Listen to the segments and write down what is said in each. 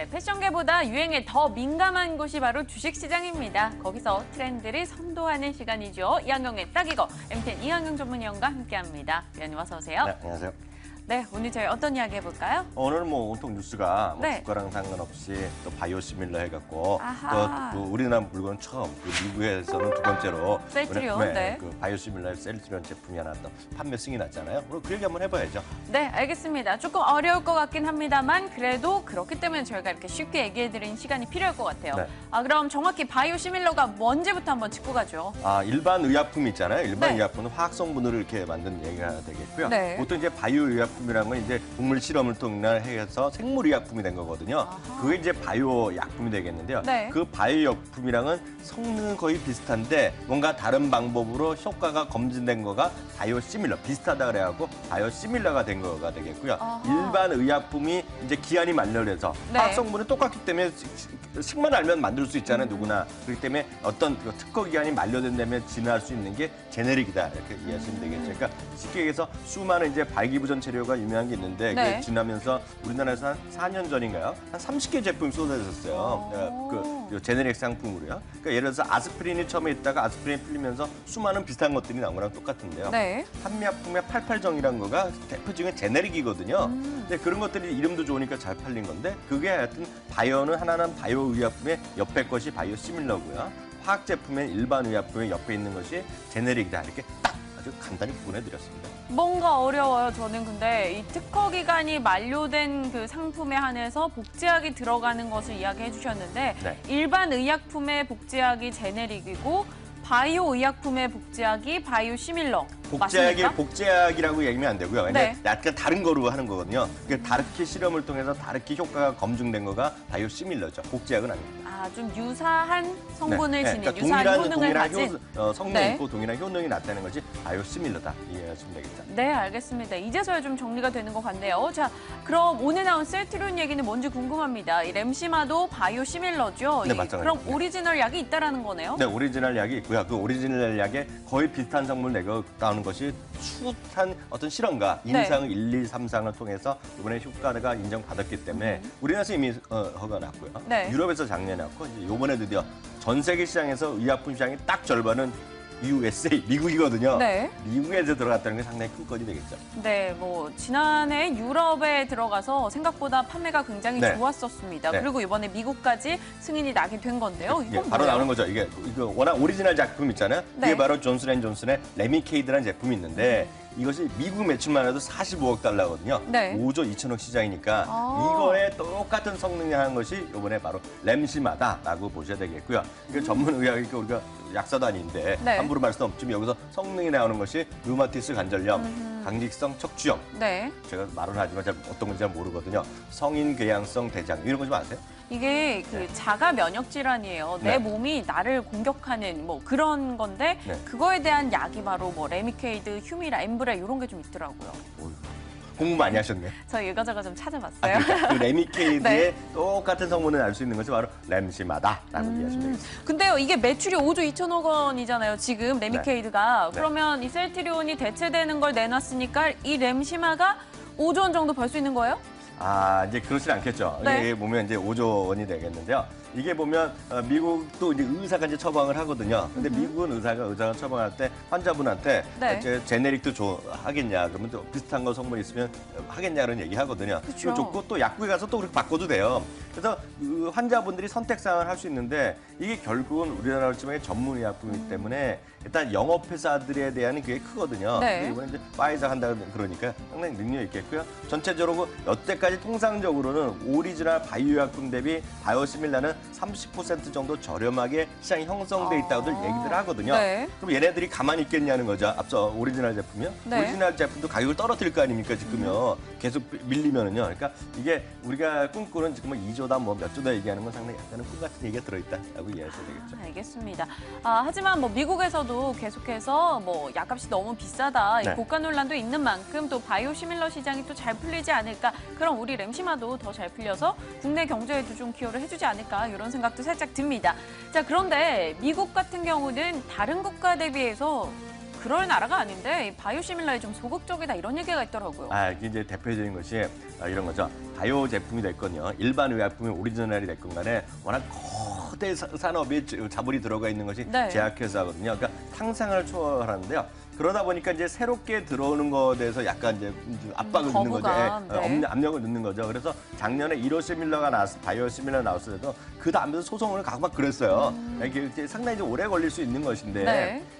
네, 패션계보다 유행에 더 민감한 곳이 바로 주식시장입니다. 거기서 트렌드를 선도하는 시간이죠. 이한경의 딱 이거, MTN 이한경 전문위원과 함께합니다. 위원님 어서 오세요. 네, 안녕하세요. 네, 오늘 저희 어떤 이야기 해볼까요? 오늘은 뭐 온통 뉴스가 네. 주가랑 상관없이 또 바이오시밀러 해갖고 아하. 또 우리나라 물건 처음 미국에서는 두 번째로 셀트리온, 네. 그 바이오시밀러 셀트리온 제품이 하나 또 판매 승이 났잖아요. 그럼 그 얘기 한번 해봐야죠. 네, 알겠습니다. 조금 어려울 것 같긴 합니다만 그래도 그렇기 때문에 저희가 이렇게 쉽게 얘기해드리는 시간이 필요할 것 같아요. 네. 그럼 정확히 바이오시밀러가 뭔지부터 한번 짚고 가죠. 일반 의약품 있잖아요. 일반 네. 의약품은 화학 성분을 이렇게 만든 얘기가 되겠고요. 네. 보통 이제 바이오 의약품이라는 건 이제 동물 실험을 통해 해서 생물 의약품이 된 거거든요. 아하. 그게 이제 바이오 약품이 되겠는데요. 네. 그 바이오 약품이랑은 성능은 거의 비슷한데 뭔가 다른 방법으로 효과가 검증된 거가 바이오시밀러 비슷하다 그래갖고 바이오시밀러가 된 거가 되겠고요. 아하. 일반 의약품이 이제 기한이 만료돼서 네. 화학 성분이 똑같기 때문에 식만 알면 만들 수 있잖아요, 누구나. 그렇기 때문에 어떤 그 특허 기한이 만료된다면 진화할 수 있는 게 제네릭이다 이렇게 이해하시면 되겠죠. 그러니까 쉽게 얘기해서 수많은 이제 발기부전 재료가 유명한 게 있는데 네. 그게 지나면서 우리나라에서 한 4년 전인가요? 한 30개 제품이 쏟아졌어요. 그 제네릭 상품으로요. 그러니까 예를 들어서 아스피린이 처음에 있다가 아스피린이 풀리면서 수많은 비슷한 것들이 나온 거랑 똑같은데요. 네. 한미약품의 88정이라는 거가 대표적인 제네릭이거든요. 근데 그런 것들이 이름도 좋으니까 잘 팔린 건데 그게 하여튼 바이오는 하나는 바이오 의약품의 옆에 것이 바이오 시밀러고요. 화학 제품의 일반 의약품의 옆에 있는 것이 제네릭이다. 이렇게 딱 아주 간단히 구분해드렸습니다. 뭔가 어려워요. 저는 근데 이 특허 기간이 만료된 그 상품에 한해서 복제약이 들어가는 것을 이야기해 주셨는데 네. 일반 의약품의 복제약이 제네릭이고 바이오 의약품의 복제약이 바이오 시밀러 복제약이 맞습니까? 복제약이라고 얘기하면 안 되고요. 근데 네. 약간 다른 거로 하는 거거든요. 다르게 실험을 통해서 다르게 효과가 검증된 거가 바이오 시밀러죠. 복제약은 아닙니다. 좀 유사한 성분을 지닌 그러니까 유사한 효능을 가진. 성능이 네. 있고 동일한 효능이 나타나는 것이 바이오 시밀러다 이해하시면 되겠죠. 네, 알겠습니다. 이제서야 좀 정리가 되는 것 같네요. 자, 그럼 오늘 나온 셀트리온 얘기는 뭔지 궁금합니다. 이 램시마도 바이오 시밀러죠? 네, 맞아요. 그럼 오리지널 약이 있다라는 거네요? 네, 오리지널 약이 있고요. 그 오리지널 약에 거의 비슷한 성분을 내고 나오는 것이 숱한 어떤 실험과 네. 임상 1, 2, 3상을 통해서 이번에 효과가 인정받았기 때문에 우리나라에서 이미 허가 났고요. 네. 유럽에서 작년에 났고 이제 이번에 드디어 전 세계 시장에서 의약품 시장이 딱 절반은 USA, 미국이거든요. 네. 미국에서 들어갔다는 게 상당히 큰 건이 되겠죠. 네, 지난해 유럽에 들어가서 생각보다 판매가 굉장히 네. 좋았었습니다. 네. 그리고 이번에 미국까지 승인이 나게 된 건데요. 이게 이건 바로 뭐예요? 나오는 거죠. 이거 워낙 오리지널 제품 있잖아요. 네. 이게 바로 존슨앤존슨의 레미케이드라는 제품이 있는데 이것이 미국 매출만 해도 45억 달러거든요. 네. 5조 2천억 시장이니까 이거에 똑같은 성능이 하는 것이 이번에 바로 램시마다라고 보셔야 되겠고요. 이게 전문 의학이니까 우리가 약사도 아닌데 네. 함부로 말 수 없지만 여기서 성능이 나오는 것이 류마티스 관절염, 강직성 척추염. 네. 제가 말은 하지만 잘 어떤 건지 잘 모르거든요. 성인 궤양성 대장 이런 거 좀 아세요? 이게 자가 면역 질환이에요. 내 네. 몸이 나를 공격하는 그런 건데 네. 그거에 대한 약이 바로 레미케이드, 휴미라, 엠브레 이런 게 좀 있더라고요. 공부 많이 하셨네. 저 이거저거 좀 찾아봤어요. 그러니까 그 레미케이드의 네. 똑같은 성분을 알 수 있는 것이 바로 램시마다라고 이해하시면 되겠습니다. 근데요, 이게 매출이 5조 2천억 원이잖아요. 지금 레미케이드가. 네. 그러면 이 셀트리온이 대체되는 걸 내놨으니까 이 램시마가 5조 원 정도 벌 수 있는 거예요? 이제 그렇진 않겠죠. 네. 이게 보면 이제 5조 원이 되겠는데요. 이게 보면 미국도 이제 의사가 이제 처방을 하거든요. 근데 미국은 의사가 처방할 때 환자분한테 네. 이제 제네릭도 하겠냐 그러면 또 비슷한 거 성분 있으면 하겠냐 그런 얘기 하거든요. 그쵸. 그거 좋고 또 약국에 가서 또 그렇게 바꿔도 돼요. 그래서 그 환자분들이 선택사항을 할 수 있는데 이게 결국은 우리나라 지방의 전문 의약품이기 때문에 일단 영업회사들에 대한 그게 크거든요. 네. 이번에 이제 파이자 한다 그러니까 상당히 능력이 있겠고요. 전체적으로 여태까지 통상적으로는 오리지널 바이오약품 대비 바이오시밀러는 30% 정도 저렴하게 시장이 형성돼 있다고들 얘기들 하거든요. 네. 그럼 얘네들이 가만히 있겠냐는 거죠. 앞서 오리지널 제품이요. 네. 오리지널 제품도 가격을 떨어뜨릴 거 아닙니까 지금요. 계속 밀리면은요. 그러니까 이게 우리가 꿈꾸는 지금 2조다 몇 조다 얘기하는 건 상당히 약간은 꿈 같은 얘기가 들어있다라고 이해하셔야 되겠죠. 알겠습니다. 하지만 미국에서도 계속해서 약값이 너무 비싸다, 네. 이 고가 논란도 있는 만큼 또 바이오 시밀러 시장이 또 잘 풀리지 않을까. 그럼 우리 램시마도 더 잘 풀려서 국내 경제에도 좀 기여를 해주지 않을까 이런 생각도 살짝 듭니다. 자, 그런데 미국 같은 경우는 다른 국가 대비해서 그럴 나라가 아닌데 이 바이오시밀러에 좀 소극적이다 이런 얘기가 있더라고요. 이게 이제 대표적인 것이 이런 거죠. 바이오 제품이 됐건요, 일반 의약품이 오리지널이 됐건 간에 워낙 거대 산업이 자본이 들어가 있는 것이 네. 제약회사거든요. 그러니까 상상을 초월하는데요. 그러다 보니까 이제 새롭게 들어오는 거에 대해서 약간 이제 압박을 넣는 거죠. 거부감, 네. 압력을 넣는 거죠. 그래서 작년에 이로시밀러가 바이오시밀러 나왔을 때도 그 다음에서 소송을 가고 막 그랬어요. 이게 이제 상당히 좀 오래 걸릴 수 있는 것인데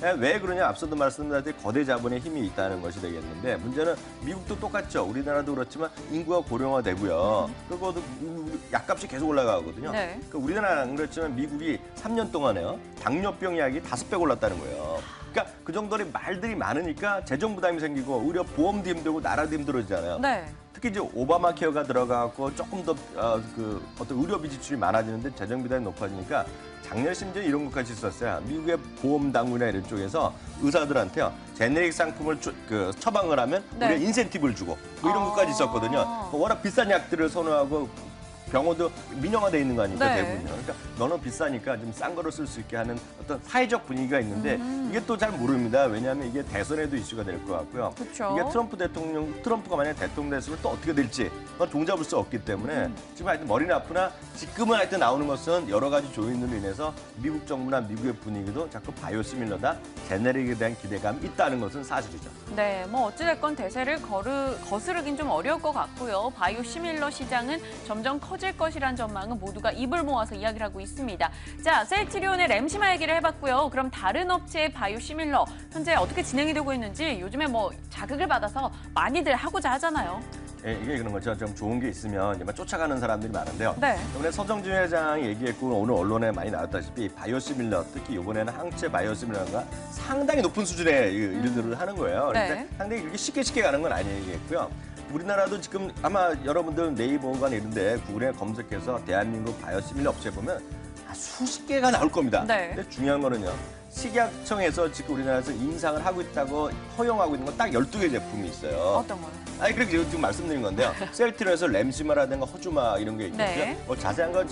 네. 왜 그러냐, 앞서도 말씀드렸듯이 거대 자본의 힘이 있다는 것이 되겠는데, 문제는 미국도 똑같죠. 우리나라도 그렇지만 인구가 고령화되고요. 그리고 약값이 계속 올라가거든요. 네. 그 우리나라는 안 그렇지만 미국이 3년 동안에요, 당뇨병 약이 5배 올랐다는 거예요. 그러니까 그 정도로 말들이 많으니까 재정 부담이 생기고 오히려 보험도 힘들고 나라도 힘들어지잖아요. 네. 특히 이제 오바마 케어가 들어가고 조금 더 어떤 의료비 지출이 많아지는데 재정 부담이 높아지니까 작년 심지어 이런 것까지 있었어요. 미국의 보험 당국이나 이런 쪽에서 의사들한테요, 제네릭 상품을 처방을 하면 네. 우리가 인센티브를 주고 뭐 이런 것까지 있었거든요. 워낙 비싼 약들을 선호하고 병원도 민영화돼 있는 거 아닙니까, 네. 대부분요. 그러니까 너는 비싸니까 좀 싼 거로 쓸 수 있게 하는 어떤 사회적 분위기가 있는데 이게 또 잘 모릅니다. 왜냐하면 이게 대선에도 이슈가 될 것 같고요. 그쵸. 이게 트럼프가 만약에 대통령 됐으면 또 어떻게 될지 그건 종잡을 수 없기 때문에 지금 하여튼 머리는 아프나 지금은 하여튼 나오는 것은 여러 가지 조인으로 인해서 미국 정부나 미국의 분위기도 자꾸 바이오시밀러다, 제네릭에 대한 기대감이 있다는 것은 사실이죠. 네, 뭐 어찌됐건 대세를 거스르긴 좀 어려울 것 같고요. 바이오시밀러 시장은 점점 커질 것이란 전망은 모두가 입을 모아서 이야기를 하고 있습니다. 자, 셀트리온의 램시마 얘기를 해봤고요. 그럼 다른 업체의 바이오시밀러 현재 어떻게 진행이 되고 있는지, 요즘에 뭐 자극을 받아서 많이들 하고자 하잖아요. 예, 이게 그런 거죠. 좀 좋은 게 있으면 이제 쫓아가는 사람들이 많은데요. 네. 이번에 서정진 회장이 얘기했고 오늘 언론에 많이 나왔다시피 바이오시밀러, 특히 이번에는 항체 바이오시밀러가 상당히 높은 수준의 일들을 하는 거예요. 그러니까 네. 상당히 그렇게 쉽게 가는 건 아니겠고요. 우리나라도 지금 아마 여러분들 네이버나 이런 데 구글에 검색해서 대한민국 바이오시밀러 업체 보면 수십 개가 나올 겁니다. 네. 근데 중요한 거는요, 식약청에서 지금 우리나라에서 인상을 하고 있다고 허용하고 있는 건 딱 12개 제품이 있어요. 어떤 거요? 그렇게 지금 말씀드린 건데요. 셀트리온에서 램시마라든가 허주마 이런 게 있고요. 네. 자세한 건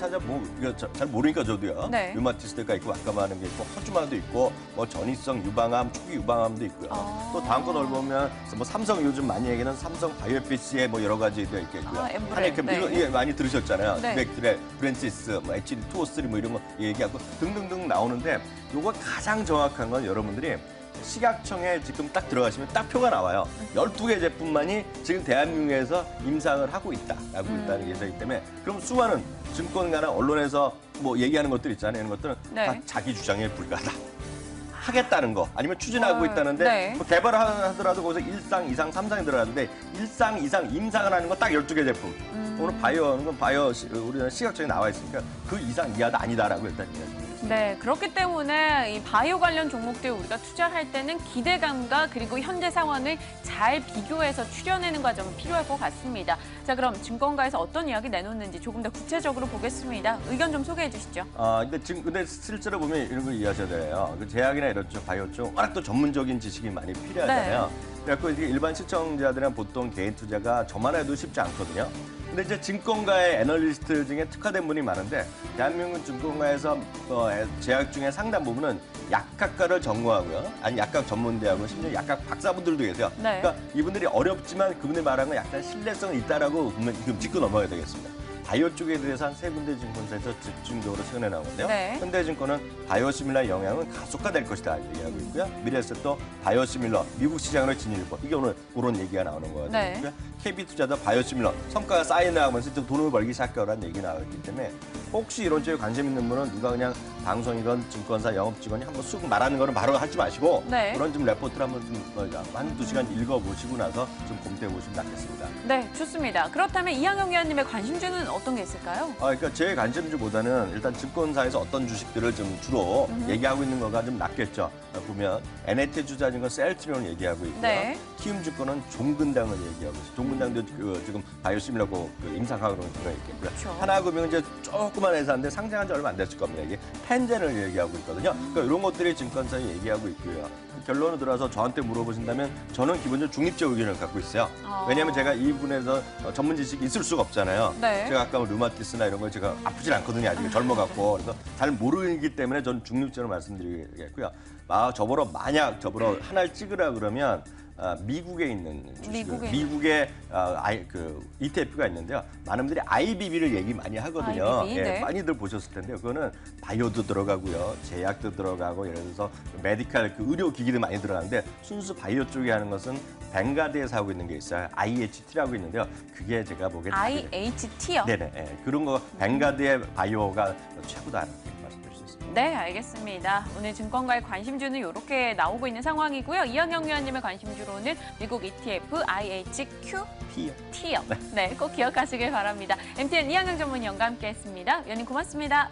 이거 잘 모르니까 저도요. 네. 류마티스트가 있고 아까 말한 게 있고 허주마도 있고 뭐 전이성 유방암, 초기 유방암도 있고요. 또 다음 거 넓으면 뭐 삼성 요즘 많이 얘기하는 삼성 바이오피시에 뭐 여러 가지도 있겠고요. 엠브레. 하네캠 네. 이거 많이 들으셨잖아요. 네. 백 브랜시스, 뭐 HD253 뭐 이런 거 얘기하고 등등등 나오는데 요거 가장 정확한 건 여러분들이 식약청에 지금 딱 들어가시면 딱 표가 나와요. 12개 제품만이 지금 대한민국에서 임상을 하고 있다라고 있다는 게 있기 때문에, 그럼 수많은 증권가나 언론에서 뭐 얘기하는 것들 있잖아요. 이런 것들은 네. 다 자기 주장에 불과하다. 하겠다는 거, 아니면 추진하고 있다는데 네. 뭐 개발을 하더라도 거기서 1상, 2상, 3상이 들어가는데 1상, 2상, 임상을 하는 건 딱 12개 제품. 오늘 바이오는 건 우리나라 식약청에 나와 있으니까 그 이상 이하도 아니다라고 일단 이야기합니다. 네, 그렇기 때문에 이 바이오 관련 종목들 우리가 투자할 때는 기대감과 그리고 현재 상황을 잘 비교해서 추려내는 과정이 필요할 것 같습니다. 자, 그럼 증권가에서 어떤 이야기 내놓는지 조금 더 구체적으로 보겠습니다. 의견 좀 소개해 주시죠. 근데 실제로 보면 이런 걸 이해하셔야 돼요. 그 제약이나 이런 쪽 바이오 쪽 워낙 또 전문적인 지식이 많이 필요하잖아요. 그래서 일반 시청자들은 보통 개인 투자가 저만 해도 쉽지 않거든요. 근데 이제 증권가의 애널리스트 중에 특화된 분이 많은데, 대한민국 증권가에서 제약 중에 상당 부분은 약학과를 전공하고요. 아니 약학 전문대하고 심지어 약학 박사분들도 계세요. 네. 그러니까 이분들이 어렵지만 그분들이 말하는 건 약간 신뢰성이 있다라고 보면 지금 짚고 넘어가야 되겠습니다. 바이오 쪽에 대해서 한 세 군데 증권사에서 집중적으로 최근에 나오는데요. 네. 현대증권은 바이오시밀러 영향은 가속화될 것이다 얘기하고 있고요. 미래에셋도 바이오시밀러 미국 시장으로 진입할 이게 오늘 그런 얘기가 나오는 거거든요. 네. KB투자도 바이오시밀러 성과가 쌓여나가면서 좀 돈을 벌기 시작하라는 얘기 나왔기 때문에, 혹시 이런 쪽에 관심 있는 분은 누가 그냥 방송이건 증권사 영업직원이 한번 쑥 말하는 거는 바로 하지 마시고 네. 그런 좀 레포트를 한번 좀 한두 시간 읽어보시고 나서 좀 검토해 보시면 낫겠습니다. 네, 좋습니다. 그렇다면 이항영 위원님의 관심주는 어떤 게 있을까요? 그러니까 제 관심주보다는 일단 증권사에서 어떤 주식들을 좀 주로 얘기하고 있는 거가 좀 낫겠죠. 보면 NH투자증권 셀트리온 얘기하고 있고요. 네. 키움증권은 종근당을 얘기하고 있어요. 본부장도 지금 바이오시밀러고 임상하고 그런 거 있겠고요. 그렇죠. 하나금융은 이제 조그만 회사인데 상장한 지 얼마 안 됐을 겁니다. 이게 펜젠을 얘기하고 있거든요. 그러니까 이런 것들이 증권사에 얘기하고 있고요. 결론을 들어서 저한테 물어보신다면 저는 기본적으로 중립적 의견을 갖고 있어요. 왜냐하면 제가 이 부분에서 전문 지식이 있을 수가 없잖아요. 네. 제가 아까 류마티스나 이런 걸 제가 아프질 않거든요. 아직 젊어갖고. 그래서 잘 모르기 때문에 저는 중립적으로 말씀드리겠고요. 만약 저보러 하나를 찍으라 그러면 미국에 있는 주식을 미국의 ETF가 있는데요. 많은 분들이 IBB를 얘기 많이 하거든요. IBB, 네. 많이들 보셨을 텐데요. 그거는 바이오도 들어가고요, 제약도 들어가고 예를 들어서 메디칼 의료 기기도 많이 들어가는데 순수 바이오 쪽에 하는 것은 뱅가드에서 하고 있는 게 있어요. IHT라고 있는데요. 그게 제가 보기엔 IHT요? 네네. 그런 거 뱅가드의 바이오가 최고다. 네, 알겠습니다. 오늘 증권가의 관심주는 이렇게 나오고 있는 상황이고요. 이영영 위원님의 관심주로는 미국 ETF IHQ T요. 네, 꼭 기억하시길 바랍니다. MTN 이영영 전문위원과 함께했습니다. 위원님 고맙습니다.